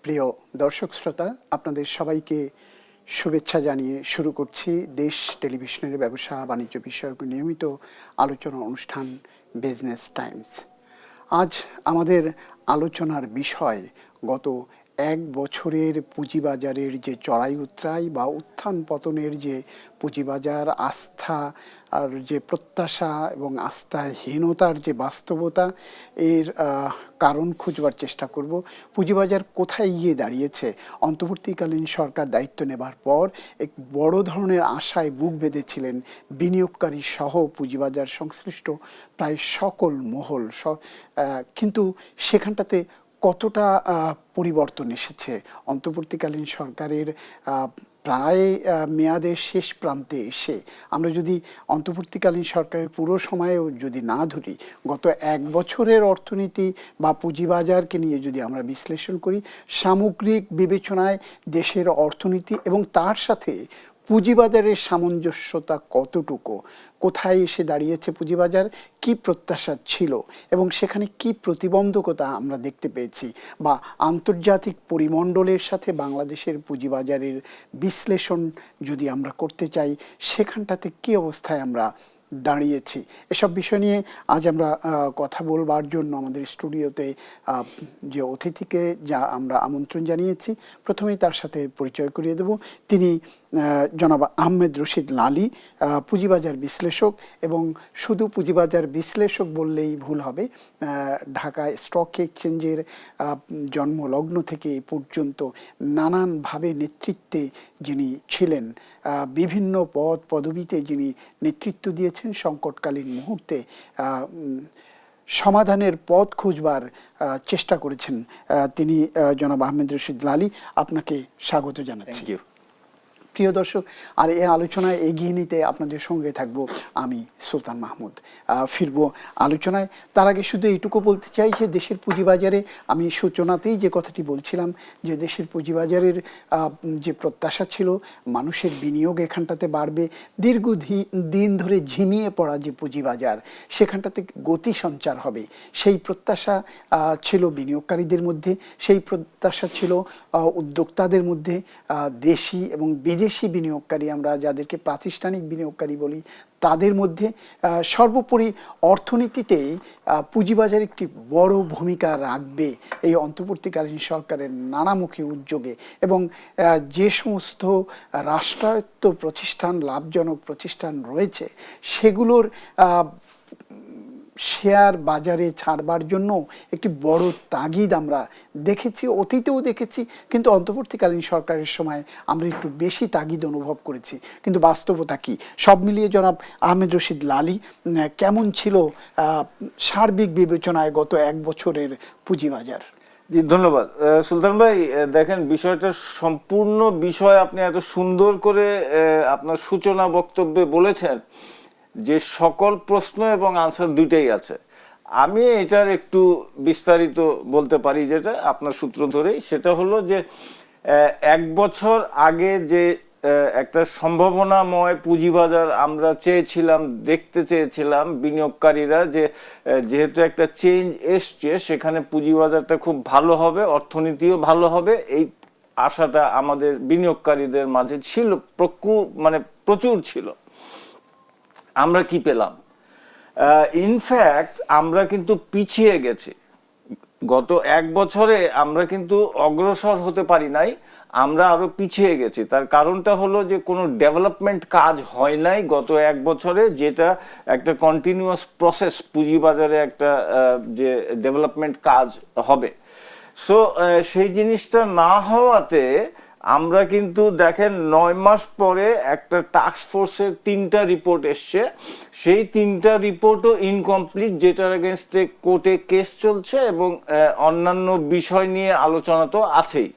প্রিয় দর্শক শ্রোতা, আপনাদের সবাইকে শুভেচ্ছা জানিয়ে শুরু করছি দেশ টেলিভিশনের ব্যবসা বাণিজ্য বিষয়ক নিয়মিত আলোচনা অনুষ্ঠান বিজনেস টাইমস। আজ আমাদের আলোচনার বিষয় গত এক বছরের পুঁজিবাজারের যে চড়াই উতরাই বা উত্থান পতনের যে পুঁজিবাজার আস্থা আর যে প্রত্যাশা এবং আস্থাহীনতার যে বাস্তবতা, এর কারণ খুঁজবার চেষ্টা করব। পুঁজিবাজার কোথায় গিয়ে দাঁড়িয়েছে? অন্তর্বর্তীকালীন সরকার দায়িত্ব নেবার পর এক বড় ধরনের আশায় বুক বেঁধেছিলেন বিনিয়োগকারী সহ পুঁজিবাজার সংশ্লিষ্ট প্রায় সকল মহল, কিন্তু সেখানটাতে কতটা পরিবর্তন এসেছে? অন্তর্বর্তীকালীন সরকারের প্রায় মেয়াদের শেষ প্রান্তে এসে আমরা যদি অন্তর্বর্তীকালীন সরকারের পুরো সময়েও যদি না ধরি, গত এক বছরের অর্থনীতি বা পুঁজিবাজারকে নিয়ে যদি আমরা বিশ্লেষণ করি, সামগ্রিক বিবেচনায় দেশের অর্থনীতি এবং তার সাথে পুঁজিবাজারের সামঞ্জস্যতা কতটুকু, কোথায় এসে দাঁড়িয়েছে পুঁজিবাজার, কি প্রত্যাশা ছিল এবং সেখানে কি প্রতিবন্ধকতা আমরা দেখতে পেয়েছি, বা আন্তর্জাতিক পরিমণ্ডলের সাথে বাংলাদেশের পুঁজিবাজারের বিশ্লেষণ যদি আমরা করতে চাই, সেখানটাতে কি অবস্থায় আমরা দাঁড়িয়েছি, এসব বিষয় নিয়ে আজ আমরা কথা বলবার জন্য আমাদের স্টুডিওতে যে অতিথিকে যা আমরা আমন্ত্রণ জানিয়েছি, প্রথমেই তার সাথে পরিচয় করিয়ে দেব। তিনি জনাব আহমেদ রশিদ লালী, পুঁজিবাজার বিশ্লেষক, এবং শুধু পুঁজিবাজার বিশ্লেষক বললেই ভুল হবে। ঢাকা স্টক এক্সচেঞ্জের জন্মলগ্ন থেকে এই পর্যন্ত নানানভাবে নেতৃত্বে যিনি ছিলেন, বিভিন্ন পদ পদবিতে যিনি নেতৃত্ব দিয়েছেন, সংকটকালীন মুহূর্তে সমাধানের পথ খুঁজবার চেষ্টা করেছেন, তিনি জনাব আহমেদ রশিদ লালী। আপনাকে স্বাগত জানাচ্ছি। প্রিয় দর্শক, আর এই আলোচনায় এগিয়ে নিতে আপনাদের সঙ্গে থাকব আমি সুলতান মাহমুদ। ফিরব আলোচনায়, তার আগে শুধু এইটুকু বলতে চাই যে দেশের পুঁজিবাজারে আমি সূচনাতেই যে কথাটি বলছিলাম, যে দেশের পুঁজিবাজারের যে প্রত্যাশা ছিল মানুষের বিনিয়োগ এখানটাতে বাড়বে, দীর্ঘদিন ধরে ঝিমিয়ে পড়া যে পুঁজিবাজার সেখানটাতে গতি সঞ্চার হবে, সেই প্রত্যাশা ছিল বিনিয়োগকারীদের মধ্যে, সেই প্রত্যাশা ছিল উদ্যোক্তাদের মধ্যে, দেশি এবং বিদেশি বিনিয়োগকারী, আমরা যাদেরকে প্রাতিষ্ঠানিক বিনিয়োগকারী বলি, তাদের মধ্যে। সর্বোপরি অর্থনীতিতেই পুঁজিবাজার একটি বড় ভূমিকা রাখবে এই অন্তর্বর্তীকালীন সরকারের নানামুখী উদ্যোগে, এবং যে সমস্ত রাষ্ট্রায়ত্ত প্রতিষ্ঠান, লাভজনক প্রতিষ্ঠান রয়েছে, সেগুলোর শেয়ার বাজারে ছাড়বার জন্য একটি বড় তাগিদ আমরা দেখেছি, অতীতেও দেখেছি, কিন্তু অন্তর্বর্তীকালীন সরকারের সময় আমরা একটু বেশি তাগিদ অনুভব করেছি। কিন্তু বাস্তবতা কি? সব মিলিয়ে জনাব আহমেদ রশিদ লালী, কেমন ছিল সার্বিক বিবেচনায় গত এক বছরের পুঁজিবাজার? জি, ধন্যবাদ সুলতান ভাই। দেখেন, বিষয়টা সম্পূর্ণ বিষয় আপনি এত সুন্দর করে আপনার সূচনা বক্তব্যে বলেছেন যে সকল প্রশ্ন এবং আনসার দুইটাই আছে। আমি এটার একটু বিস্তারিত বলতে পারি, যেটা আপনার সূত্র ধরেই, সেটা হলো যে এক বছর আগে যে একটা সম্ভাবনাময় পুঁজিবাজার আমরা চেয়েছিলাম, দেখতে চেয়েছিলাম বিনিয়োগকারীরা, যে যেহেতু একটা চেঞ্জ এসছে, সেখানে পুঁজিবাজারটা খুব ভালো হবে, অর্থনীতিও ভালো হবে, এই আশাটা আমাদের বিনিয়োগকারীদের মাঝে ছিল, প্রচুর ছিল। আমরা কি পেলাম? ইনফ্যাক্ট আমরা কিন্তু পিছিয়ে গেছি। গত এক বছরে আমরা কিন্তু অগ্রসর হতে পারি নাই, আমরা আরো পিছিয়ে গেছি। তার কারণটা হলো যে কোনো ডেভেলপমেন্ট কাজ হয় নাই গত এক বছরে, যেটা একটা কন্টিনিউয়াস প্রসেস, পুঁজিবাজারে একটা যে ডেভেলপমেন্ট কাজ হবে। সো সেই জিনিসটা না হওয়াতে আমরা কিন্তু দেখেন 9 মাস পরে একটা টাস্ক ফোর্সের 3টা রিপোর্ট এসছে, সেই 3টা রিপোর্টও ইনকমপ্লিট, যেটার এগেনস্টে কোর্টে কেস চলছে এবং অন্যান্য বিষয় নিয়ে আলোচনা তো আছেই।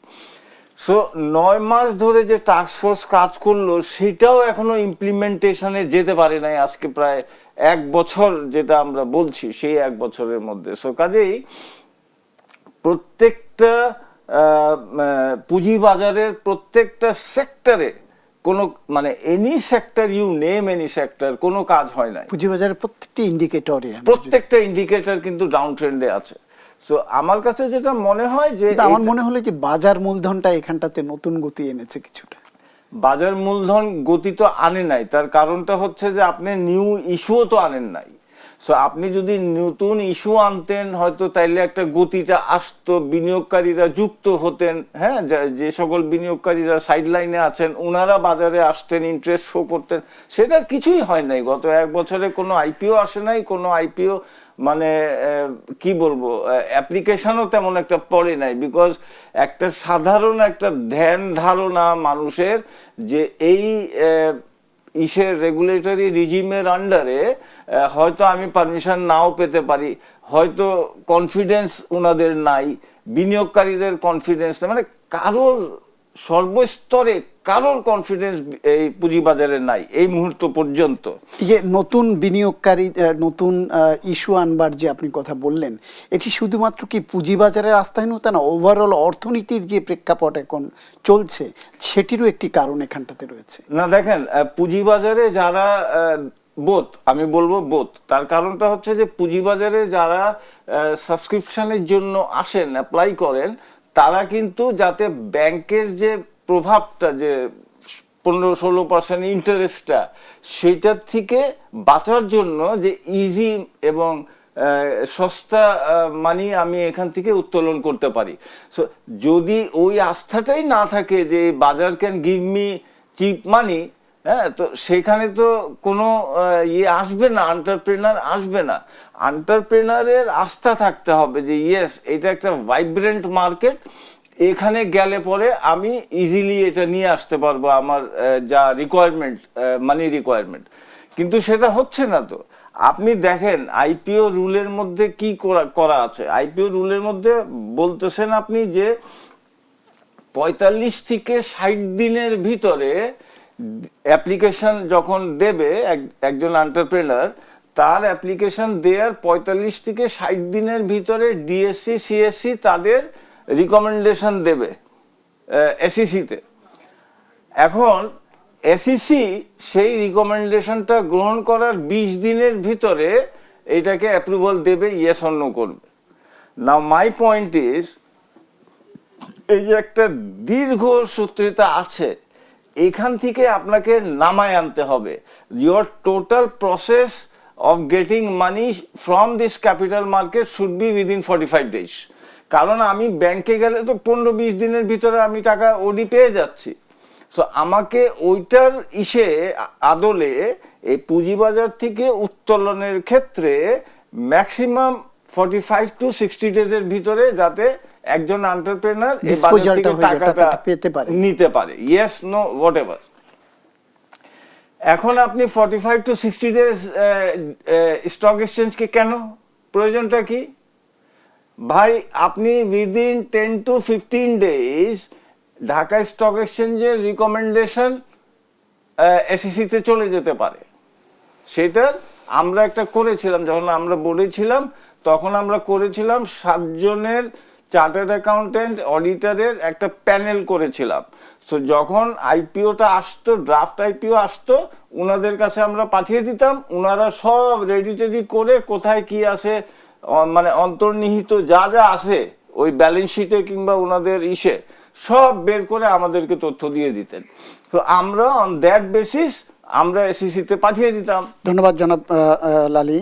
সো 9 মাস ধরে যে টাস্ক ফোর্স কাজ করলো, সেটাও এখনো ইমপ্লিমেন্টেশনে যেতে পারে নাই, আজকে প্রায় এক বছর যেটা আমরা বলছি, সেই এক বছরের মধ্যে। সো কাজেই প্রত্যেকটা পুঁজিবাজারের প্রত্যেকটা সেক্টরে কোনো any sector, you name any sector, কোনো কাজ হয় না। পুঁজিবাজারের প্রত্যেকটা ইন্ডিকেটর কিন্তু ডাউন ট্রেন্ডে আছে। সো আমার কাছে যেটা মনে হয় যে কিন্তু আমার মনে হলো যে বাজার মূলধনটা এখানটাতে নতুন গতি এনেছে কিছুটা। বাজার মূলধন গতি তো আনে নাই, তার কারণটা হচ্ছে যে আপনি নিউ ইস্যুও তো আনেন নাই। সো আপনি যদি নতুন ইস্যু আনতেন হয়তো তাইলে একটা গতিটা আসতো, বিনিয়োগকারীরা যুক্ত হতেন, হ্যাঁ, যে সকল বিনিয়োগকারীরা সাইড লাইনে আছেন ওনারা বাজারে আসতেন, ইন্টারেস্ট শো করতেন। সেটার কিছুই হয় নাই। গত 1 বছরে কোনো আইপিও আসে নাই, কোনো আইপিও মানে কি বলবো অ্যাপ্লিকেশনও তেমন একটা পড়ে নাই, বিকজ একটা সাধারণ একটা ধ্যান ধারণা মানুষের যে এই ইসের রেগুলেটরি রিজিমের আন্ডারে হয়তো আমি পারমিশন নাও পেতে পারি, হয়তো কনফিডেন্স ওনাদের নাই, বিনিয়োগকারীদের কনফিডেন্স, মানে কারোর সর্বস্তরে কারোর কনফিডেন্স এই পুঁজিবাজারে নাই এই মুহূর্ত পর্যন্ত। যে নতুন বিনিয়োগকারী নতুন ইস্যু আনবার যে আপনি কথা বললেন, এটি শুধুমাত্র কি পুঁজিবাজারের আস্থাহীনতা না, ওভারঅল অর্থনীতির যে প্রেক্ষাপট এখন চলছে সেটিরও একটি কারণ এখানটাতে রয়েছে? না দেখেন, পুঁজিবাজারে যারা বোথ, আমি বলবো বোথ, তার কারণটা হচ্ছে যে পুঁজিবাজারে যারা সাবস্ক্রিপশনের জন্য আসেন, অ্যাপ্লাই করেন, তারা কিন্তু যাতে ব্যাংকের যে প্রভাবটা, যে 15-16% ইন্টারেস্টটা, সেটার থেকে বাঁচার জন্য যে ইজি এবং সস্তা মানি আমি এখান থেকে উত্তোলন করতে পারি। সো যদি ওই আস্থাটাই না থাকে যে বাজার ক্যান গিভ মি চিপ মানি, হ্যাঁ, তো সেখানে তো কোনো ইয়ে আসবে না, এন্টারপ্রেনার আসবে না। এন্টারপ্রেনারের আস্থা থাকতে হবে যে ইয়েস, এটা একটা ভাইব্রেন্ট মার্কেট, এখানে গেলে পরে আমি ইজিলি এটা নিয়ে আসতে পারবো আমার যা রিকোয়ারমেন্ট, মানি রিকোয়ারমেন্ট। কিন্তু সেটা হচ্ছে না। তো আপনি দেখেন আইপিও রুলের মধ্যে কি করা আছে। আইপিও রুলের মধ্যে বলতেছেন আপনি যে 45 থেকে 60 দিনের ভিতরে অ্যাপ্লিকেশন যখন দেবে একজন এন্টারপ্রেনার, তার অ্যাপ্লিকেশন দেওয়ার 45 থেকে 60 দিনের ভিতরে ডিএসসি সিএসসি তাদের রিকমেন্ডেশন দেবে এসইসিতে। এখন এসইসি সেই রিকমেন্ডেশনটা গ্রহণ করার 20 দিনের ভিতরে এটাকে অ্যাপ্রুভাল দেবে, ইয়েস অর নো করবে। নাও মাই পয়েন্ট ইজ, এই যে একটা দীর্ঘ সূত্রিতা আছে, এখান থেকে আপনাকে নামায় আনতে হবে। Your total process of getting money from this capital market should be within 45 days. কারণ আমি ব্যাংকে গেলে তো 15-20 দিনের ভিতরে আমি টাকা ওডি পেয়ে যাচ্ছি। সো আমাকে ওইটার আদলে এই পুঁজিবাজার থেকে উত্তোলনের ক্ষেত্রে ম্যাক্সিমাম 45 to 60 ডেজের ভিতরে যাতে একজন এন্টারপ্রেনার এই বাজার থেকে টাকাটা নিতে পারে, ইয়েস নো হোয়াট এভার। এখন আপনি 45 to 60 ডেজ স্টক এক্সচেঞ্জকে কেন, প্রয়োজনটা কি ভাই? আপনি within 10 to 15 days Dhaka stock এক্সচেঞ্জের রিকমেন্ডেশন এসইসিতে চলে যেতে পারে। সেটার আমরা একটা করেছিলাম, যখন আমরা বোর্ডে ছিলাম তখন আমরা করেছিলাম 7 জনের চার্টার্ড অ্যাকাউন্টেন্ট অডিটরের একটা প্যানেল করেছিলাম। সো যখন আইপিওটা আসতো, ড্রাফট আইপিও আসতো, ওনাদের কাছে আমরা পাঠিয়ে দিতাম, ওনারা সব রেডি টেডি করে কোথায় কি আছে, মানে অন্তর্নিহিত যা যা আছে ওই ব্যালেন্স শিটে কিংবা ওনাদের সব বের করে আমাদেরকে তথ্য দিয়ে দিতেন। তো আমরা অন দ্যাট বেসিস আমরা এসইসিতে পাঠিয়ে দিতাম। ধন্যবাদ জনাব লালী,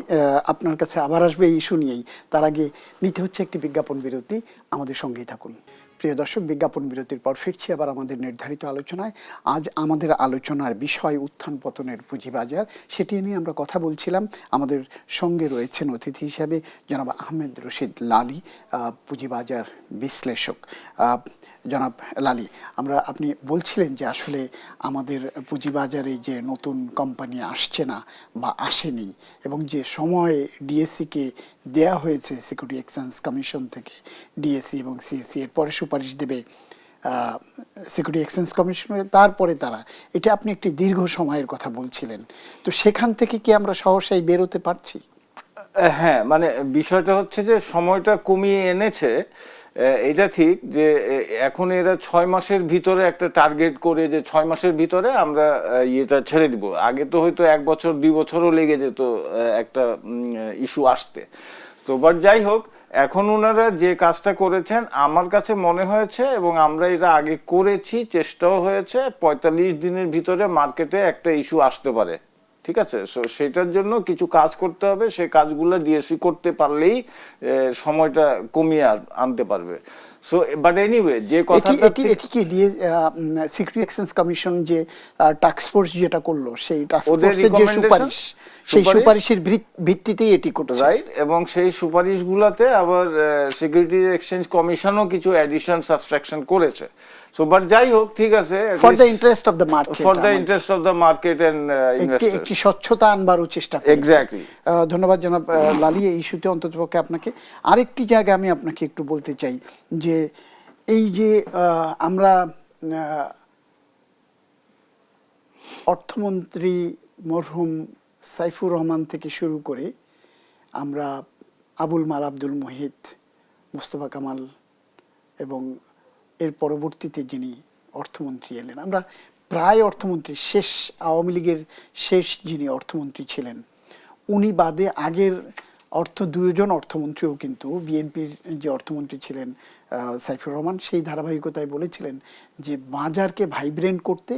আপনার কাছে আবার আসবে এই ইস্যু নিয়েই। তার আগে নিতে হচ্ছে একটি বিজ্ঞাপন বিরতি, আমাদের সঙ্গেই থাকুন। প্রিয় দর্শক, বিজ্ঞাপন বিরতির পর ফিরছি আবার আমাদের নির্ধারিত আলোচনায়। আজ আমাদের আলোচনার বিষয় উত্থান পতনের পুঁজিবাজার, সেটি নিয়ে আমরা কথা বলছিলাম। আমাদের সঙ্গে রয়েছেন অতিথি হিসাবে জনাব আহমেদ রশিদ লালী, পুঁজিবাজার বিশ্লেষক। জনাব লালী, আপনি বলছিলেন যে আসলে আমাদের পুঁজিবাজারে যে নতুন কোম্পানি আসছে না বা আসেনি, এবং যে সময় ডিএসসিকে দেয়া হয়েছে সিকিউরিটি এক্সচেঞ্জ কমিশন থেকে, ডিএসসি এবং সিএসসি এর পরে সুপারিশ দেবে সিকিউরিটি এক্সচেঞ্জ কমিশনের, তারপরে তারা, এটা আপনি একটি দীর্ঘ সময়ের কথা বলছিলেন। তো সেখান থেকে কি আমরা সহসাই বেরোতে পারছি? হ্যাঁ, মানে বিষয়টা হচ্ছে যে সময়টা কমিয়ে এনেছে, এটা ঠিক যে এখন এরা 6 মাসের ভিতরে একটা টার্গেট করে যে 6 মাসের ভিতরে আমরা ইয়েটা ছেড়ে দিব। আগে তো হয়তো 1 বছর 2 বছরও লেগে যেত একটা ইস্যু আসতে। তো বাট যাই হোক, এখন ওনারা যে কাজটা করেছেন আমার কাছে মনে হয়েছে, এবং আমরা এটা আগে করেছি, চেষ্টাও হয়েছে, 45 দিনের ভিতরে মার্কেটে একটা ইস্যু আসতে পারে। ঠিক আছে, সো সেটার জন্য কিছু কাজ করতে হবে, সেই কাজগুলো ডিএসসি করতে পারলেই সময়টা কমিয়ে আনতে পারবে। সো বাট এনিওয়ে, যে কথাটা এটি কি সিকিউরিটি এক্সচেঞ্জ কমিশন যে টাস্ক ফোর্স যেটা করলো, সেই টাস্ক ফোর্সের যে সুপারিশ, সেই সুপারিশের ভিত্তিতেই এটি করছে, রাইট? এবং সেই সুপারিশগুলোতে আবার সিকিউরিটি এক্সচেঞ্জ কমিশনও কিছু অ্যাডিশন সাবস্ট্রাকশন করেছে। সো বাট যাই হোক, ঠিক আছে, for the interest of the market, for the interest of the market and investor, একটি স্বচ্ছতা আনবারও চেষ্টা করেছে। এক্স্যাক্টলি। ধন্যবাদ জনাব লালী এই ইস্যুতে অন্ততপক্ষে আপনাকে। আরেকটি জায়গায় আমি আপনাকে একটু বলতে চাই যে এই যে আমরা অর্থমন্ত্রী মরহুম সাইফুর রহমান থেকে শুরু করে আমরা আবুল মাল আব্দুল মুহিত, মোস্তফা কামাল এবং এর পরবর্তীতে যিনি অর্থমন্ত্রী এলেন, আমরা প্রায় অর্থমন্ত্রী শেষ আওয়ামী লীগের শেষ যিনি অর্থমন্ত্রী ছিলেন উনি বাদে আগের দুজন অর্থমন্ত্রীও কিন্তু বিএনপির যে অর্থমন্ত্রী ছিলেন সাইফুর রহমান, সেই ধারাবাহিকতায় বলেছিলেন যে বাজারকে ভাইব্রেন্ট করতে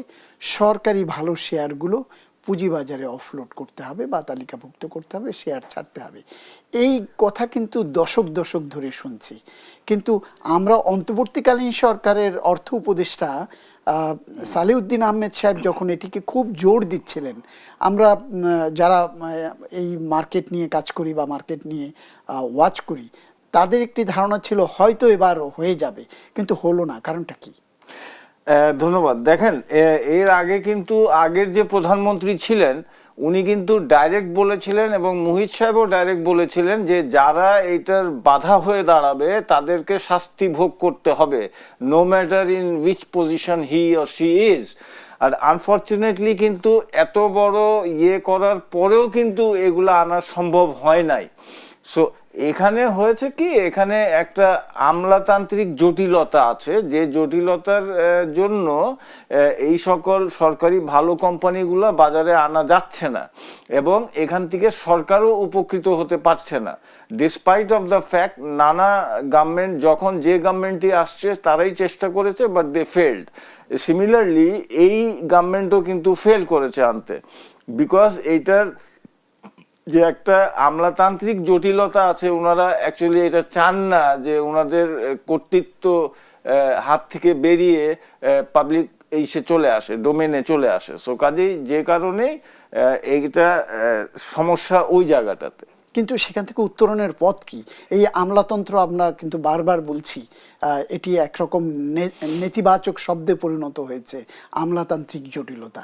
সরকারি ভালো শেয়ারগুলো পুঁজিবাজারে অফলোড করতে হবে বা তালিকাভুক্ত করতে হবে, শেয়ার ছাড়তে হবে। এই কথা কিন্তু দশক ধরে শুনছি, কিন্তু আমরা অন্তর্বর্তীকালীন সরকারের অর্থ উপদেষ্টা সালেউদ্দিন আহমেদ সাহেব যখন এটিকে খুব জোর দিচ্ছিলেন, আমরা যারা এই মার্কেট নিয়ে কাজ করি বা মার্কেট নিয়ে ওয়াচ করি, তাদের একটি ধারণা ছিল হয়তো এবার হয়ে যাবে, কিন্তু হলো না। কারণটা কি? ধন্যবাদ। দেখেন, এর আগে কিন্তু আগের যে প্রধানমন্ত্রী ছিলেন উনি কিন্তু ডাইরেক্ট বলেছিলেন, এবং মুহিত সাহেবও ডাইরেক্ট বলেছিলেন যে যারা এটার বাধা হয়ে দাঁড়াবে তাদেরকে শাস্তি ভোগ করতে হবে, no matter in which position he or she is. আর আনফর্চুনেটলি কিন্তু এত বড় করার পরেও কিন্তু এগুলো আনা সম্ভব হয় নাই। সো এখানে হয়েছে কি, এখানে একটা আমলাতান্ত্রিক জটিলতা আছে, যে জটিলতার জন্য এই সকল সরকারি ভালো কোম্পানিগুলো বাজারে আনা যাচ্ছে না, এবং এখান থেকে সরকারও উপকৃত হতে পারছে না, ডিসপাইট অফ দ্য ফ্যাক্ট নানা গভর্নমেন্ট, যখন যে গভর্নমেন্টই আসছে তারাই চেষ্টা করেছে, বাট দে ফেলড। সিমিলারলি এই গভর্নমেন্টও কিন্তু ফেল করেছে আনতে, বিকজ এইটার যে একটা আমলাতান্ত্রিক জটিলতা আছে, ওনারা অ্যাকচুয়ালি এটা চান না যে ওনাদের কর্তৃত্ব হাত থেকে বেরিয়ে পাবলিক সে চলে আসে, ডোমেনে চলে আসে। সো কাজেই যে কারণে এইটা সমস্যা ওই জায়গাটাতে। কিন্তু সেখান থেকে উত্তরণের পথ কি? এই আমলাতন্ত্র আমরা কিন্তু বারবার বলছি, এটি একরকম নেতিবাচক শব্দে পরিণত হয়েছে, আমলাতান্ত্রিক জটিলতা।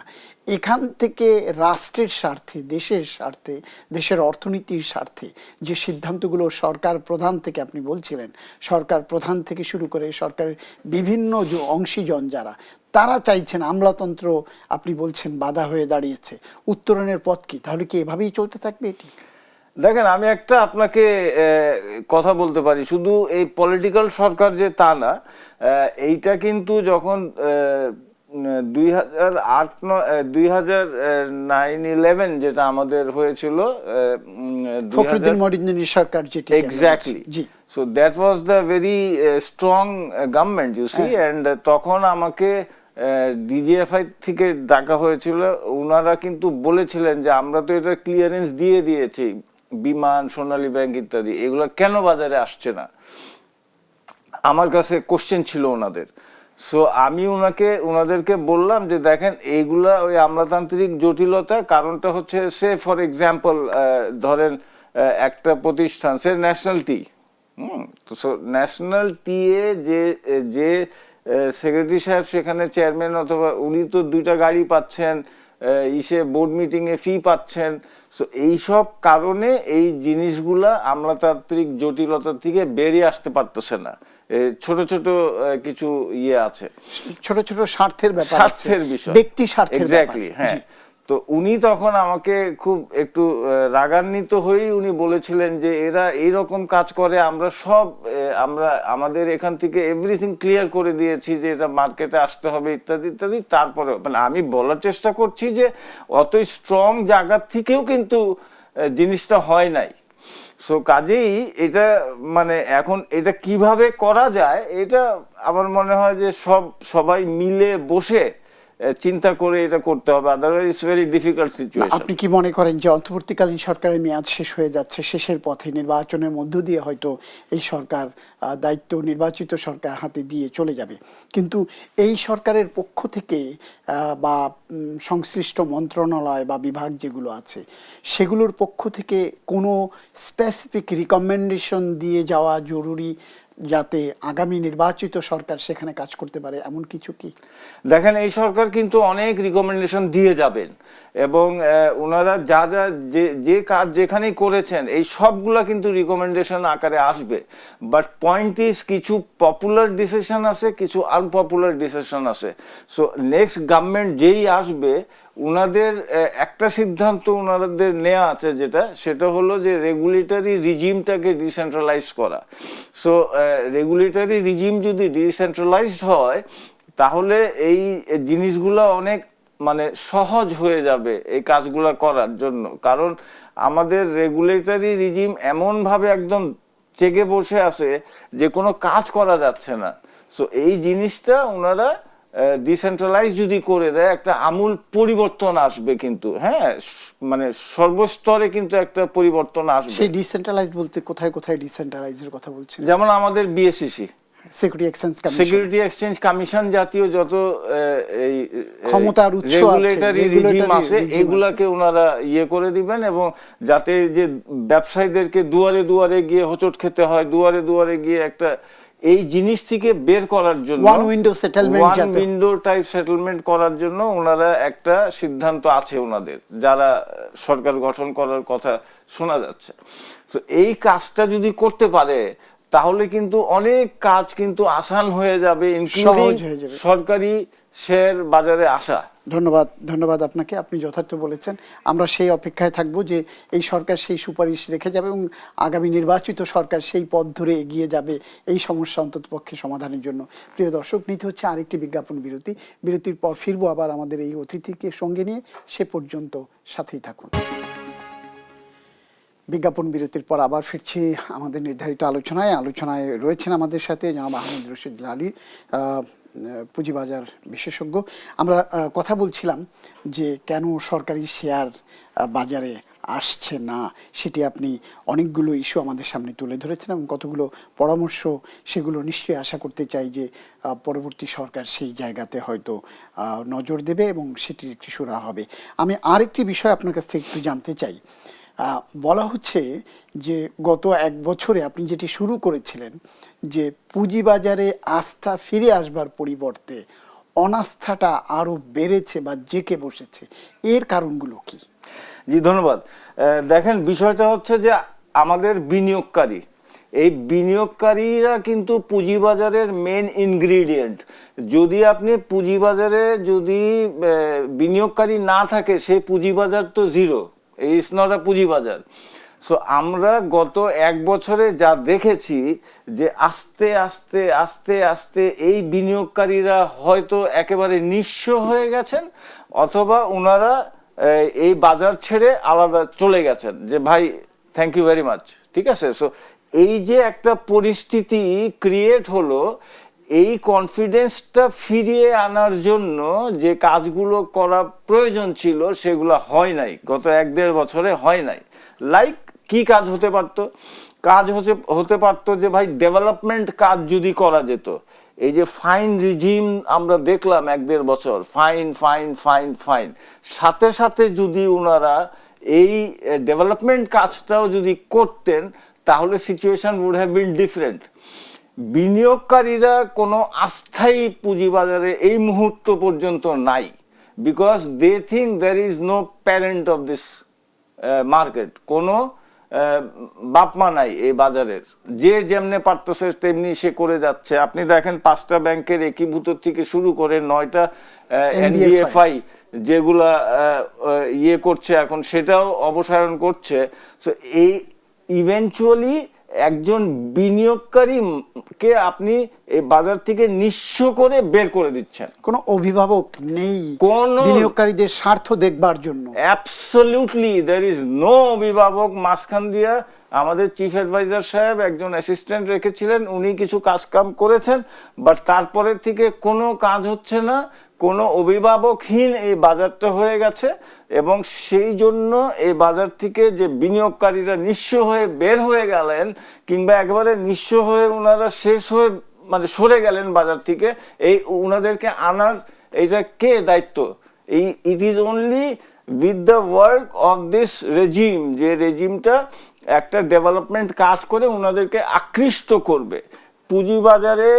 এখান থেকে রাষ্ট্রের স্বার্থে, দেশের স্বার্থে, দেশের অর্থনীতির স্বার্থে যে সিদ্ধান্তগুলো সরকার প্রধান থেকে, আপনি বলছিলেন সরকার প্রধান থেকে শুরু করে সরকারের বিভিন্ন অংশীজন যারা, তারা চাইছেন আমলাতন্ত্র, আপনি বলছেন বাধা হয়ে দাঁড়িয়েছে, উত্তরণের পথ কি? তাহলে কি এভাবেই চলতে থাকবে এটি? দেখেন, আমি একটা আপনাকে কথা বলতে পারি, শুধু এই পলিটিক্যাল সরকার যে তা না, এইটা কিন্তু যখন 2009-11 যেটা আমাদের হয়েছিল, ফখরুদ্দিন মহিউদ্দিনের সরকার, যেটি exactly, so that was the very strong government, you see. And তখন আমাকে ডিজিএফআই থেকে ডাকা হয়েছিল, ওনারা কিন্তু বলেছিলেন যে আমরা তো এটা ক্লিয়ারেন্স দিয়ে দিয়েছি, বিমান, সোনালী ব্যাংক ইত্যাদি, এগুলো কেন বাজারে আসছে না? আমার কাছে কোশ্চেন ছিল ওনাদের। সো আমি ওনাদেরকে বললাম যে দেখেন, এইগুলা ওই আমলাতান্ত্রিক জটিলতা, কারণটা হচ্ছে সে ফর এক্সাম্পল ধরেন একটা প্রতিষ্ঠান, সে ন্যাশনাল টি, তো ন্যাশনাল টি এ যে সেক্রেটারি সাহেব সেখানে চেয়ারম্যান, অথবা উনি তো 2টা গাড়ি পাচ্ছেন, বোর্ড মিটিং এ ফি পাচ্ছেন। সো এইসব কারণে এই জিনিসগুলা আমলাতান্ত্রিক জটিলতা থেকে বেরিয়ে আসতে পারতেছে না। ছোট ছোট কিছু আছে, ছোট ছোট স্বার্থের ব্যাপার, স্বার্থের বিষয়, ব্যক্তি স্বার্থের ব্যাপার। হ্যাঁ। তো উনি তখন আমাকে খুব একটু রাগান্বিত হয়েই উনি বলেছিলেন যে এরা এইরকম কাজ করে, আমরা আমাদের এখান থেকে এভরিথিং ক্লিয়ার করে দিয়েছি যে এটা মার্কেটে আসতে হবে ইত্যাদি ইত্যাদি। তারপরে মানে আমি বলার চেষ্টা করছি যে অত স্ট্রং জায়গা থেকেও কিন্তু জিনিসটা হয় নাই। সো কাজেই এটা মানে এখন এটা কিভাবে করা যায়, এটা আমার মনে হয় যে সবাই মিলে বসে চিন্তা করে এটা করতে হবে, otherwise it's very difficult situation. আপনি কি মনে করেন যে অন্তর্বর্তীকালীন সরকারের মেয়াদ শেষ হয়ে যাচ্ছে, শেষের পথে নির্বাচনের মধ্য দিয়ে হয়তো এই সরকার দায়িত্ব নির্বাচিত সরকার হাতে দিয়ে চলে যাবে, কিন্তু এই সরকারের পক্ষ থেকে বা সংশ্লিষ্ট মন্ত্রণালয় বা বিভাগ যেগুলো আছে সেগুলোর পক্ষ থেকে কোনো স্পেসিফিক রিকমেন্ডেশন দিয়ে যাওয়া জরুরি, যাতে আগামী নির্বাচিত সরকার সেখানে কাজ করতে পারে, এমন কিছু কি? দেখেন, এই সরকার কিন্তু অনেক রিকমেন্ডেশন দিয়ে যাবেন এবং ওনারা যা যা যে কাজ যেখানেই করেছেন এই সবগুলা কিন্তু রিকমেন্ডেশন আকারে আসবে। বাট পয়েন্ট ইজ, কিছু পপুলার ডিসিশন আছে, কিছু আনপপুলার ডিসিশন আছে। সো নেক্সট গভর্নমেন্ট যেই আসবে উনাদের একটা সিদ্ধান্ত উনাদের নেওয়া আছে, সেটা হলো যে রেগুলেটরি রিজিমটাকে ডিসেন্ট্রালাইজ করা। সো রেগুলেটরি রিজিম যদি ডিসেন্ট্রালাইজড হয় তাহলে এই জিনিসগুলো অনেক মানে সহজ হয়ে যাবে এই কাজগুলো করার জন্য, কারণ আমাদের রেগুলেটরি রিজিম এমনভাবে একদম চেগে বসে আছে যে কোনো কাজ করা যাচ্ছে না। সো এই জিনিসটা ওনারা ডিসেন্ট্রালাইজ যদি করে দেয় একটা আমূল পরিবর্তন আসবে, কিন্তু হ্যাঁ মানে সর্বস্তরে কিন্তু একটা পরিবর্তন আসবে। সেই ডিসেন্ট্রালাইজ বলতে কোথায় কোথায় ডিসেন্ট্রালাইজের কথা বলছেন? যেমন আমাদের বিএসইসি, সিকিউরিটি এক্সচেঞ্জ কমিশন জাতীয় যত এই ক্ষমতার উৎস আছে, রেগুলেটরি রিজিম আছে, এগুলাকে ওনারা ইয়ে করে দিবেন, এবং যাতে যে ব্যবসায়ীদেরকে দুয়ারে দুয়ারে গিয়ে হোঁচট খেতে হয়, দুয়ারে দুয়ারে গিয়ে একটা এই জিনিস থেকে বের করার জন্য ওয়ান উইন্ডো টাইপ সেটেলমেন্ট করার জন্য ওনারা একটা সিদ্ধান্ত আছে ওনাদের, যারা সরকার গঠন করার কথা শোনা যাচ্ছে। তো এই কাজটা যদি করতে পারে তাহলে কিন্তু অনেক কাজ কিন্তু আসান হয়ে যাবে, ইনক্লুডিং সরকারি শেয়ার বাজারে আসা। ধন্যবাদ আপনাকে, আপনি যথার্থ বলেছেন। আমরা সেই অপেক্ষায় থাকব যে এই সরকার সেই সুপারিশ রেখে যাবে এবং আগামী নির্বাচিত সরকার সেই পথ ধরে এগিয়ে যাবে এই সমস্যা অন্ততপক্ষে সমাধানের জন্য। প্রিয় দর্শক, নিতে হচ্ছে আরেকটি বিজ্ঞাপন বিরতি। বিরতির পর ফিরবো আবার আমাদের এই অতিথিকে সঙ্গে নিয়ে। সে পর্যন্ত সাথেই থাকুন। বিজ্ঞাপন বিরতির পর আবার ফিরছি আমাদের নির্ধারিত আলোচনায় রয়েছেন আমাদের সাথে জনাব আহমেদ রশিদ লালী, পুঁজিবাজার বিশেষজ্ঞ। আমরা কথা বলছিলাম যে কেন সরকারি শেয়ার বাজারে আসছে না, সেটি আপনি অনেকগুলো ইস্যু আমাদের সামনে তুলে ধরেছেন এবং কতগুলো পরামর্শ, সেগুলো নিশ্চয়ই আশা করতে চাই যে পরবর্তী সরকার সেই জায়গাতে হয়তো নজর দেবে এবং সেটির একটি সুরা হবে। আমি আরেকটি বিষয় আপনার কাছ থেকে একটু জানতে চাই। বলা হচ্ছে যে গত এক বছরে আপনি যেটি শুরু করেছিলেন যে পুঁজিবাজারে আস্থা ফিরে আসবার পরিবর্তে অনাস্থাটা আরো বেড়েছে বা জেঁকে বসেছে, এর কারণগুলো কি? জি ধন্যবাদ। দেখেন, বিষয়টা হচ্ছে যে আমাদের বিনিয়োগকারী, এই বিনিয়োগকারীরা কিন্তু পুঁজিবাজারের মেন ইনগ্রিডিয়েন্ট। যদি আপনি পুঁজিবাজারে যদি বিনিয়োগকারী না থাকে, সেই পুঁজিবাজার তো জিরো, ইটস নট আ পুঁজিবাজার। সো আমরা গত এক বছরে যা দেখেছি যে আস্তে আস্তে আস্তে আস্তে এই বিনিয়োগকারীরা হয়তো একেবারে নিঃস্ব হয়ে গেছেন, অথবা ওনারা এই বাজার ছেড়ে আলাদা চলে গেছেন যে ভাই থ্যাংক ইউ ভেরি মাচ, ঠিক আছে। সো এই যে একটা পরিস্থিতি ক্রিয়েট হলো, এই কনফিডেন্সটা ফিরিয়ে আনার জন্য যে কাজগুলো করা প্রয়োজন ছিল সেগুলো হয় নাই, গত 1-1.5 বছরে হয় নাই। লাইক কি কাজ হতে পারতো? কাজ হতে পারতো যে ভাই ডেভেলপমেন্ট কাজ যদি করা যেত। এই যে ফাইন রিজিম আমরা দেখলাম 1-1.5 বছর, ফাইন, সাথে সাথে যদি ওনারা এই ডেভেলপমেন্ট কাজটাও যদি করতেন তাহলে situation would have been different. বিনিয়োগকারীরা কোনো আস্থায়ী পুঁজিবাজারে এই মুহূর্ত পর্যন্ত নাই, because they think there is no parent of this market. কোনো বাপমা নাই এই বাজারের, যে যেমনে পারতেছে তেমনি সে করে যাচ্ছে। আপনি দেখেন 5টা ব্যাংকের একীভূত থেকে শুরু করে 9টা এনবিএফআই যেগুলা ইয়ে করছে এখন, সেটাও অবসায়ন করছে। সো এই ইভেন্চুয়ালি একজন বিনিয়োগকারীকে আপনি এই বাজার থেকে নিঃস্ব করে বের করে দিচ্ছেন। কোনো অভিভাবক নেই কোন বিনিয়োগকারীদের স্বার্থ দেখবার জন্য। অ্যাবসলিউটলি দেয়ার ইজ নো অভিভাবক মাঝখান দিয়া আমাদের চিফ অ্যাডভাইজার সাহেব একজন অ্যাসিস্ট্যান্ট রেখেছিলেন, উনি কিছু কাজ কাম করেছেন, বাট তারপরে থেকে কোনো কাজ হচ্ছে না, কোনো অভিভাবকহীন এই বাজারটা হয়ে গেছে। এবং সেই জন্য এই বাজার থেকে যে বিনিয়োগকারীরা নিঃস্ব হয়ে বের হয়ে গেলেন, কিংবা একেবারে নিঃস্ব হয়ে ওনারা শেষ হয়ে মানে সরে গেলেন বাজার থেকে, এই ওনাদেরকে আনার এইটা কে দায়িত্ব? এই it is only with the work of this regime, যে রেজিমটা একটা ডেভেলপমেন্ট কাজ করে ওনাদেরকে আকৃষ্ট করবে, পুঁজিবাজারে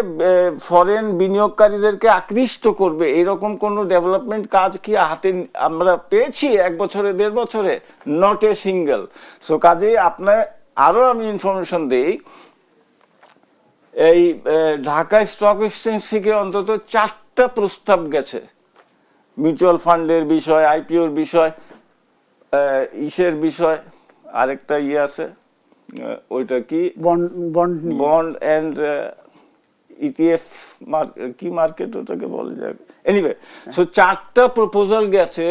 ফরেন বিনিয়োগকারীদেরকে আকৃষ্ট করবে, এরকম কোনো ডেভেলপমেন্ট কাজ কি হাতে আমরা পেয়েছি 1 বছরে 1.5 বছরে? Not a single. সো কাজেই আপনার আরো আমি ইনফরমেশন দিই, এই ঢাকা স্টক এক্সচেঞ্জ থেকে অন্তত 4টা প্রস্তাব গেছে মিউচুয়াল ফান্ডের বিষয়, আইপিওর বিষয়, ইসের বিষয়, আরেকটা আছে ওইটা কি বন্ড এন্ড ইটিএফ কি মার্কেট ওটাকে বলা যায়, এনিওয়ে। সো 4টা প্রপোজাল গেছে।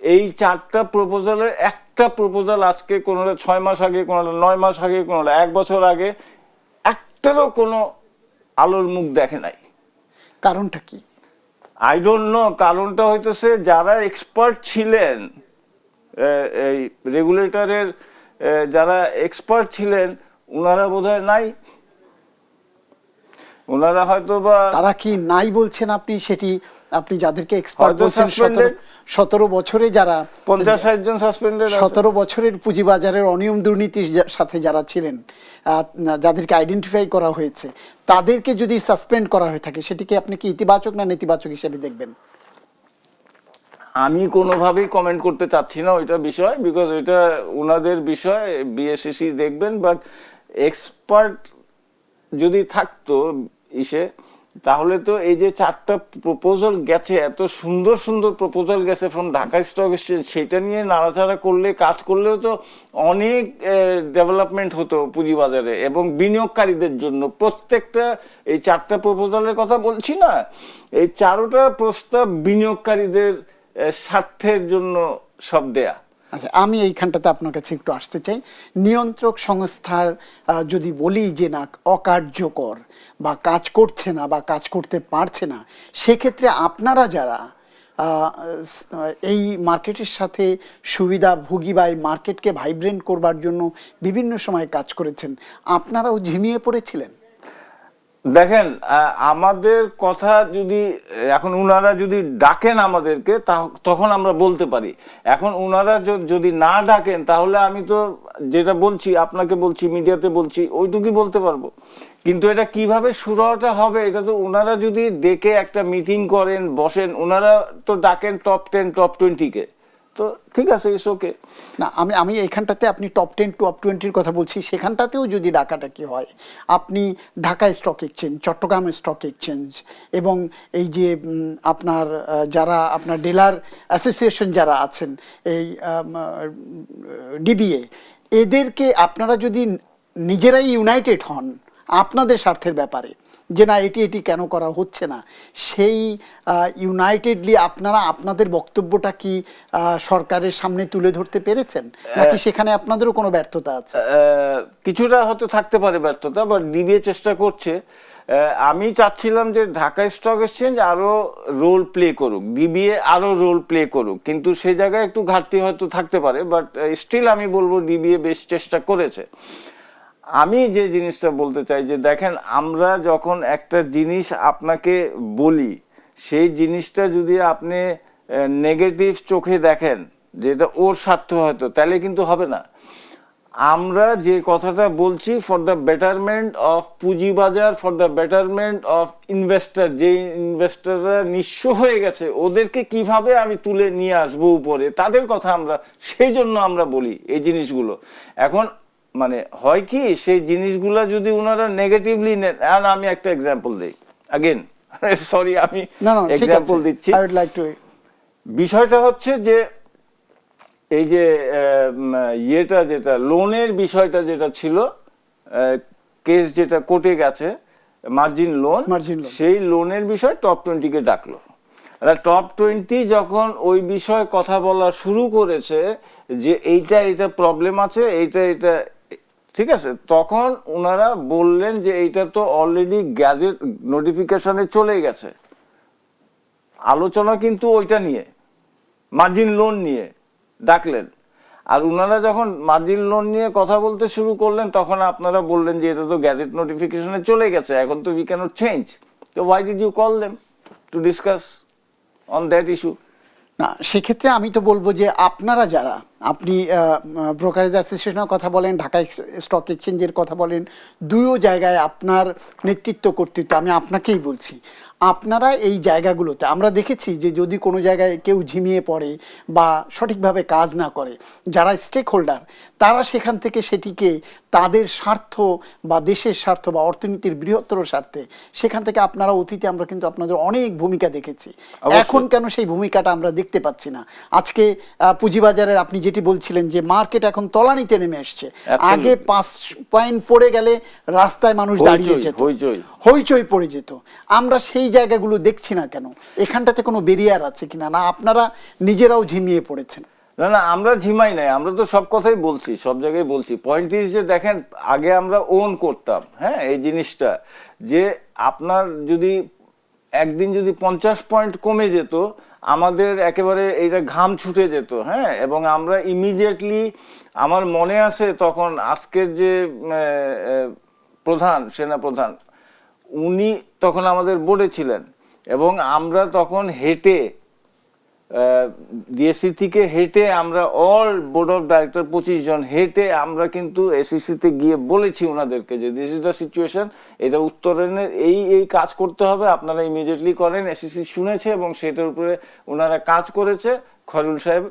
এই 4টা প্রপোজালের একটা প্রপোজাল আজকে কোনোটা 6 মাস আগে, কোনোটা 9 মাস আগে, কোনোটা 1 বছর আগে, একটারও কোনো আলোর মুখ দেখে নাই। কারণটা কি? I don't know. কারণটা হইতেছে যারা এক্সপার্ট ছিলেন, এই রেগুলেটরের যারা এক্সপার্ট ছিলেন ওনারা বোধহয় নাই, ওনারা হয়তো বা। তারা কি নাই বলছেন আপনি? সেটি আপনি যাদেরকে এক্সপার্ট বলছেন 17 বছরে যারা 50-60 জন সাসপেন্ডেড, 17 বছরের পুঁজিবাজারের অনিয়ম দুর্নীতির সাথে যারা ছিলেন, যাদেরকে আইডেন্টিফাই করা হয়েছে, তাদেরকে যদি সাসপেন্ড করা হয়ে থাকে, সেটিকে আপনি কি ইতিবাচক না নেতিবাচক হিসেবে দেখবেন? আমি কোনোভাবেই কমেন্ট করতে চাচ্ছি না ওইটা বিষয়, বিকজ ওইটা ওনাদের বিষয়, বিএসইসি দেখবেন। বাট এক্সপার্ট যদি থাকতো ইসে, তাহলে তো এই যে 4টা প্রপোজাল গেছে, এত সুন্দর সুন্দর প্রপোজাল গেছে ফ্রম ঢাকা স্টক এক্সচেঞ্জ, সেটা নিয়ে নাড়াচাড়া করলে, কাজ করলেও তো অনেক ডেভেলপমেন্ট হতো পুঁজিবাজারে এবং বিনিয়োগকারীদের জন্য। প্রত্যেকটা এই 4টা প্রপোজালের কথা বলছি না, এই 4টা প্রস্তাব বিনিয়োগকারীদের স্বার্থের জন্য সব দেয়া। আচ্ছা, আমি এইখানটাতে আপনার কাছে একটু আসতে চাই। নিয়ন্ত্রক সংস্থার যদি বলি যে না অকার্যকর বা কাজ করছে না বা কাজ করতে পারছে না, সেক্ষেত্রে আপনারা যারা এই মার্কেটের সাথে সুবিধাভোগী বা এই মার্কেটকে ভাইব্রেন্ট করবার জন্য বিভিন্ন সময় কাজ করেছেন, আপনারাও ঝিমিয়ে পড়েছিলেন। দেখেন, আমাদের কথা যদি এখন উনারা যদি ডাকেন আমাদেরকে, তখন আমরা বলতে পারি। এখন উনারা যদি না ডাকেন, তাহলে আমি তো যেটা বলছি, আপনাকে বলছি, মিডিয়াতে বলছি, ওইটুকুই বলতে পারবো। কিন্তু এটা কিভাবে শুরুটা হবে, এটা তো উনারা যদি ডেকে একটা মিটিং করেন, বসেন, উনারা তো ডাকেন টপ 10 টপ 20 কে, তো ঠিক আছে, ইটস ওকে। না, আমি এখানটাতে আপনি টপ 10 টপ 20-র কথা বলছি, সেখানটাতেও যদি ডাকাডাকি হয়, আপনি Dhaka stock exchange, Chattogram stock exchange এবং এই যে আপনার যারা আপনার ডিলার অ্যাসোসিয়েশন যারা আছেন, এই ডিবিএ, এদেরকে আপনারা যদি নিজেরাই ইউনাইটেড হন আপনাদের স্বার্থের ব্যাপারে, যে না এটি কেন করা হচ্ছে না, সেই ইউনাইটেডলি আপনারা আপনাদের বক্তব্যটা কি সরকারের সামনে তুলে ধরতে পেরেছেন, নাকি সেখানে আপনাদেরও কোনো ব্যর্থতা আছে? কিছুটা হয়তো থাকতে পারে ব্যর্থতা, বাট ডিবিএ চেষ্টা করছে। আমি চাচ্ছিলাম যে ঢাকা স্টক এক্সচেঞ্জ আরো রোল প্লে করুক, ডিবিএ আরো রোল প্লে করুক, কিন্তু সেই জায়গায় একটু ঘাটতি হয়তো থাকতে পারে, বাট স্টিল আমি বলবো ডিবিএ বেশ চেষ্টা করেছে। আমি যে জিনিসটা বলতে চাই যে দেখেন, আমরা যখন একটা জিনিস আপনাকে বলি, সেই জিনিসটা যদি আপনি নেগেটিভ চোখে দেখেন, যেটা ওর স্বার্থ হয়তো, তাহলে কিন্তু হবে না। আমরা যে কথাটা বলছি ফর দ্য বেটারমেন্ট অফ পুঁজিবাজার, for the betterment of investor, যে ইনভেস্টররা নিঃস্ব হয়ে গেছে, ওদেরকে কিভাবে আমি তুলে নিয়ে আসবো উপরে, তাদের কথা আমরা, সেই জন্য আমরা বলি এই জিনিসগুলো। এখন মানে হয় কি, সেই জিনিসগুলা যদি ওনারা নেগেটিভলি নেন, আমি একটা এক্সাম্পল দিই, আগেন সরি আমি এক্সাম্পল দিচ্ছি। বিষয়টা হচ্ছে যে এই যে ইয়েটা, যেটা লোনের বিষয়টা যেটা ছিল, কেস যেটা কোর্টে গেছে, মার্জিন লোন, সেই লোনের বিষয় টপ 20 কে ডাকলো। টপ 20 যখন ওই বিষয়ে কথা বলা শুরু করেছে যে এইটা প্রবলেম আছে, এইটা ঠিক আছে, তখন ওনারা বললেন যে এইটা তো অলরেডি গ্যাজেট নোটিফিকেশনে চলে গেছে। আলোচনা কিন্তু ওইটা নিয়ে, মার্জিন লোন নিয়ে ডাকলেন। আর ওনারা যখন মার্জিন লোন নিয়ে কথা বলতে শুরু করলেন তখন আপনারা বললেন যে এটা তো গ্যাজেট নোটিফিকেশনে চলে গেছে, এখন তো উই ক্যানট চেঞ্জ। তো why did you call them to discuss on that issue? না, সেক্ষেত্রে আমি তো বলবো যে আপনারা যারা, আপনি ব্রোকারেজ অ্যাসোসিয়েশনের কথা বলেন, ঢাকা স্টক এক্সচেঞ্জের কথা বলেন, দুইও জায়গায় আপনার নেতৃত্ব কর্তৃত্ব, আমি আপনাকেই বলছি, আপনারা এই জায়গাগুলোতে আমরা দেখেছি যে যদি কোনো জায়গায় কেউ ঝিমিয়ে পড়ে বা সঠিকভাবে কাজ না করে, যারা স্টেক হোল্ডার তারা সেখান থেকে সেটিকে তাদের স্বার্থ বা দেশের স্বার্থ বা অর্থনীতির বৃহত্তর স্বার্থে সেখান থেকে আপনারা অতীতে আমরা কিন্তু আপনাদের অনেক ভূমিকা দেখেছি। এখন কেন সেই ভূমিকাটা আমরা দেখতে পাচ্ছি না? আজকে পুঁজিবাজারের আপনি যেটি বলছিলেন যে মার্কেট এখন তলানিতে নেমে এসছে, আগে 5 পয়েন্ট পড়ে গেলে রাস্তায় মানুষ দাঁড়িয়ে যেত, হইচই পড়ে যেত। আমরা সেই জায়গাগুলো দেখছি না কেন? এখানটাতে কোনো ব্যারিয়ার আছে কিনা, না আপনারা নিজেরাও ঝিমিয়ে পড়েছেন? না না, আমরা ঝিমাই নাই, আমরা তো সব কথাই বলছি, সব জায়গায় বলছি। পয়েন্ট ইজ যে দেখেন, আগে আমরা ওন করতাম, হ্যাঁ, এই জিনিসটা যে আপনার যদি একদিন যদি 50 পয়েন্ট কমে যেত আমাদের একেবারে এইটা ঘাম ছুটে যেত, হ্যাঁ, এবং আমরা ইমিডিয়েটলি, আমার মনে আছে তখন আজকের যে প্রধান, সেনাপ্রধান, উনি তখন আমাদের বোর্ডে ছিলেন এবং আমরা তখন হেঁটে ডিএসসি থেকে হেঁটে আমরা অল বোর্ড অফ ডাইরেক্টর 25 জন হেঁটে আমরা কিন্তু এসিসিতে গিয়ে বলেছি ওনাদেরকে যে দিস ইজ দ্য সিচুয়েশন, এটা উত্তরণের এই কাজ করতে হবে, আপনারা ইমিডিয়েটলি করেন। এসিসি শুনেছে এবং সেটার উপরে ওনারা কাজ করেছে, খয়রুল সাহেব,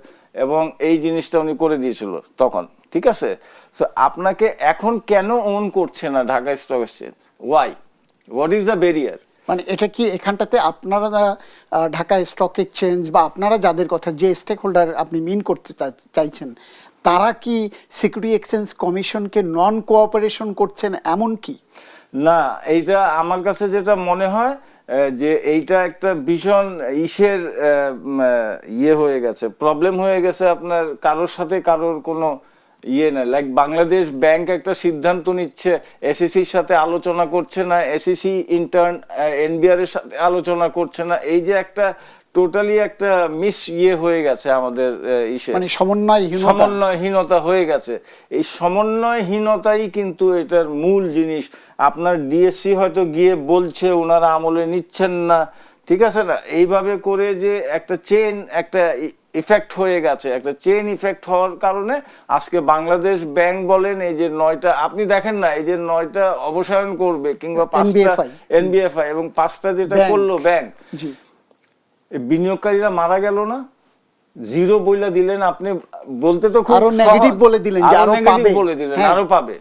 এবং এই জিনিসটা উনি করে দিয়েছিল তখন, ঠিক আছে। তো আপনাকে এখন কেন ওন করছে না Dhaka stock exchange? Why? What is the barrier? মানে এটা কি এখানটাতে আপনারা ঢাকা স্টক এক্সচেঞ্জ বা আপনারা যাদের কথা, যে স্টেক হোল্ডার আপনি মিন করতে চাইছেন, তারা কি সিকিউরিটি এক্সচেঞ্জ কমিশনকে নন কোঅপারেশন করছেন এমন কি? না, এইটা আমার কাছে যেটা মনে হয় যে এইটা একটা ভীষণ ইয়ে হয়ে গেছে, প্রবলেম হয়ে গেছে আপনার, কারোর সাথে কারোর কোনো ইয়ে না। লাইক বাংলাদেশ ব্যাংক একটা সিদ্ধান্ত নিচ্ছে, এসিসির সাথে আলোচনা করছে না, এসিসি ইন্টার্ন এনবিআর এর সাথে আলোচনা করছে না, এই যে একটা টোটালি একটা ইয়ে হয়ে গেছে আমাদের, মানে সমন্বয়হীনতা হয়ে গেছে। এই সমন্বয়হীনতাই কিন্তু এটার মূল জিনিস। আপনার ডিএসসি হয়তো গিয়ে বলছে ওনারা আমলে নিচ্ছেন না, ঠিক আছে না, এইভাবে করে যে একটা চেইন, একটা ইফেক্ট হয়ে গেছে, একটা চেইন ইফেক্ট হওয়ার কারণে আজকে বাংলাদেশ ব্যাংক বলেন, এই যে 9টা আপনি দেখেন না, এই যে 9টা অবসায়ন করবে কিংবা 5টা এনবিএফআই এবং 5টা যেটা করলো ব্যাংক, বিনিয়োগকারীরা মারা গেল না? জিরো বইলা দিলেন আপনি, বলতে তো খুব নেগেটিভ বলে দিলেন যে আরো পাবে, বলে দিলেন আরো পাবে।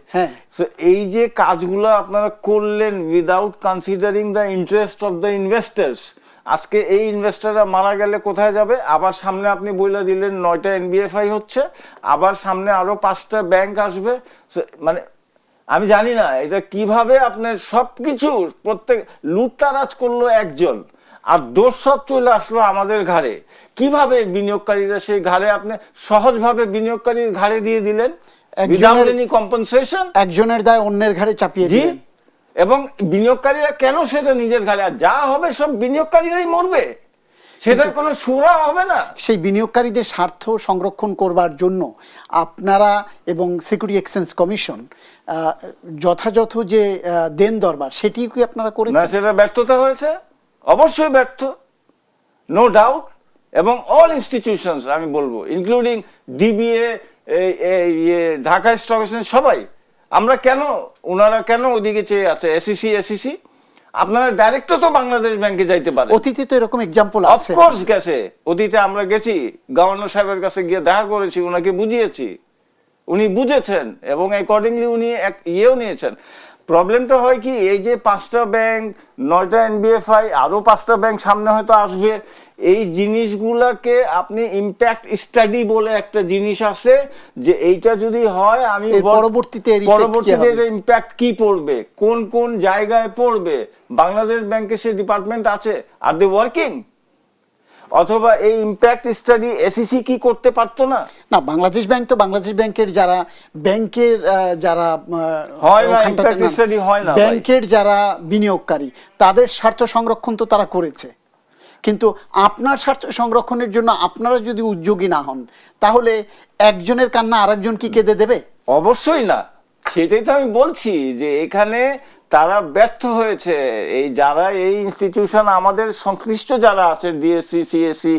সো এই যে কাজগুলো আপনারা করলেন without considering the interest of the investors, আজকে এই ইনভেস্টররা মারা গেলে কোথায় যাবে? আবার সামনে আপনি বইলা দিলেন 9টা এনবিএফআই হচ্ছে, আবার সামনে আরো 5টা ব্যাংক আসবে। মানে আমি জানি না এটা কিভাবে আপনার সবকিছু, প্রত্যেক লুটতারাজ করলো একজন আর দোষ সব চলে আসলো আমাদের ঘাড়ে। কিভাবে বিনিয়োগকারীরা সেই ঘাড়ে, আপনি সহজভাবে বিনিয়োগকারীর ঘাড়ে দিয়ে দিলেন, উইদাউট এনি কম্পেনসেশন, একজনের দায় অন্যের ঘাড়ে চাপিয়ে দিলেন। এবং বিনিয়োগকারীরা কেন সেটা নিজের ঘাড়ে, আর যা হবে সব বিনিয়োগকারীরাই মরবে, সেটার কোনো সুরা হবে না। সেই বিনিয়োগকারীদের স্বার্থ সংরক্ষণ করবার জন্য আপনারা এবং সিকিউরিটি এক্সচেঞ্জ কমিশন যথাযথ যে দেন দরবার, সেটি কি আপনারা করেছেন? না, সেটা ব্যর্থতা হয়েছে, অবশ্যই ব্যর্থ, নো ডাউট। এবং অল ইনস্টিটিউশনস আমি বলবো, including DBA, Dhaka stock exchange, সবাই। আমরা কেন, ওনারা কেন ওদিকে চেয়ে আছে? এসিসি আপনারা ডাইরেক্ট তো বাংলাদেশ ব্যাংকে যাইতে পারে, অতীতে তো এরকম এক্সাম্পল আছে, অফকোর্স গেছে, অতীতে আমরা গেছি, গভর্নর সাহেবের কাছে গিয়ে দেখা করেছি, ওনাকে বুঝিয়েছি, উনি বুঝেছেন এবং অ্যাকর্ডিংলি উনি ইয়েও নিয়েছেন। প্রবলেমটা হয় কি, এই যে 5টা ব্যাংক, 9টা এনবিএফআই, আরো 5টা ব্যাংক সামনে হয়তো আসবে, এই জিনিসগুলাকে আপনি ইম্প্যাক্ট স্টাডি বলে একটা জিনিস আছে, যে এইটা যদি হয় আমি পরবর্তীতে ইম্প্যাক্ট কি পড়বে, কোন কোন জায়গায় পড়বে। বাংলাদেশ ব্যাংকে সে ডিপার্টমেন্ট আছে, আর দে ওয়ার্কিং? অথবা এই ইম্প্যাক্ট স্টাডি এসিসি কি করতে পারতো না? না, বাংলাদেশ ব্যাংক তো বাংলাদেশ ব্যাংকের যারা ব্যাংকের যারা হয় না, ওখানটাতে impact study হয় না ভাই। ব্যাংকের যারা বিনিয়োগকারী তাদের স্বার্থ সংরক্ষণ তো তারা করেছে, কিন্তু আপনার স্বার্থ সংরক্ষণের জন্য আপনারা যদি উদ্যোগী না হন তাহলে একজনের কান্না আরেকজন কি কেঁদে দেবে? অবশ্যই না, সেটাই তো আমি বলছি যে এখানে তারা ব্যর্থ হয়েছে। এই যারা এই ইনস্টিটিউশন আমাদের সংশ্লিষ্ট যারা আছে, ডিএসসি, সিএসসি,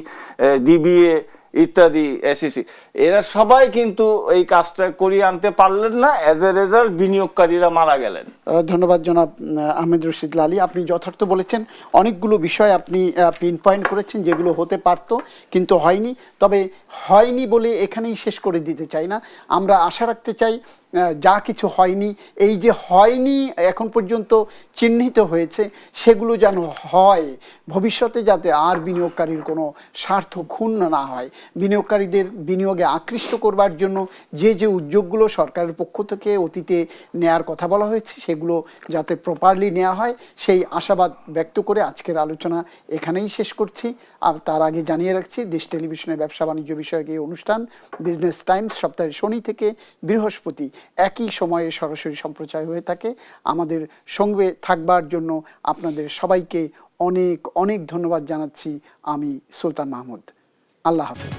ডিবিএ ইত্যাদি, এসএসসি, এরা সবাই কিন্তু এই কাজটা করিয়ে আনতে পারলেন না। এজ এ রেজাল্ট বিনিয়োগকারীরা মারা গেলেন। ধন্যবাদ জনাব আহমেদ রশিদ লালী, আপনি যথার্থ বলেছেন। অনেকগুলো বিষয় আপনি পিন পয়েন্ট করেছেন যেগুলো হতে পারত কিন্তু হয়নি। তবে হয়নি বলে এখানেই শেষ করে দিতে চাই না, আমরা আশা রাখতে চাই যা কিছু হয়নি, এই যে হয়নি এখন পর্যন্ত চিহ্নিত হয়েছে, সেগুলো যেন হয় ভবিষ্যতে, যাতে আর বিনিয়োগকারীর কোনো স্বার্থ ক্ষুণ্ণ না হয়। বিনিয়োগকারীদের বিনিয়োগে আকৃষ্ট করবার জন্য যে যে উদ্যোগগুলো সরকারের পক্ষ থেকে অতীতে নেয়ার কথা বলা হয়েছে সেগুলো যাতে প্রপারলি নেওয়া হয়, সেই আশাবাদ ব্যক্ত করে আজকের আলোচনা এখানেই শেষ করছি। আর তার আগে জানিয়ে রাখছি, দেশ টেলিভিশনের ব্যবসা বাণিজ্য বিষয়ক এই অনুষ্ঠান বিজনেস টাইমস সপ্তাহে শনি থেকে বৃহস্পতি একই সময়ে সরাসরি সম্প্রচার হয়ে থাকে। আমাদের সঙ্গে থাকবার জন্য আপনাদের সবাইকে অনেক অনেক ধন্যবাদ জানাচ্ছি। আমি সুলতান মাহমুদ। আল্লাহ হাফেজ।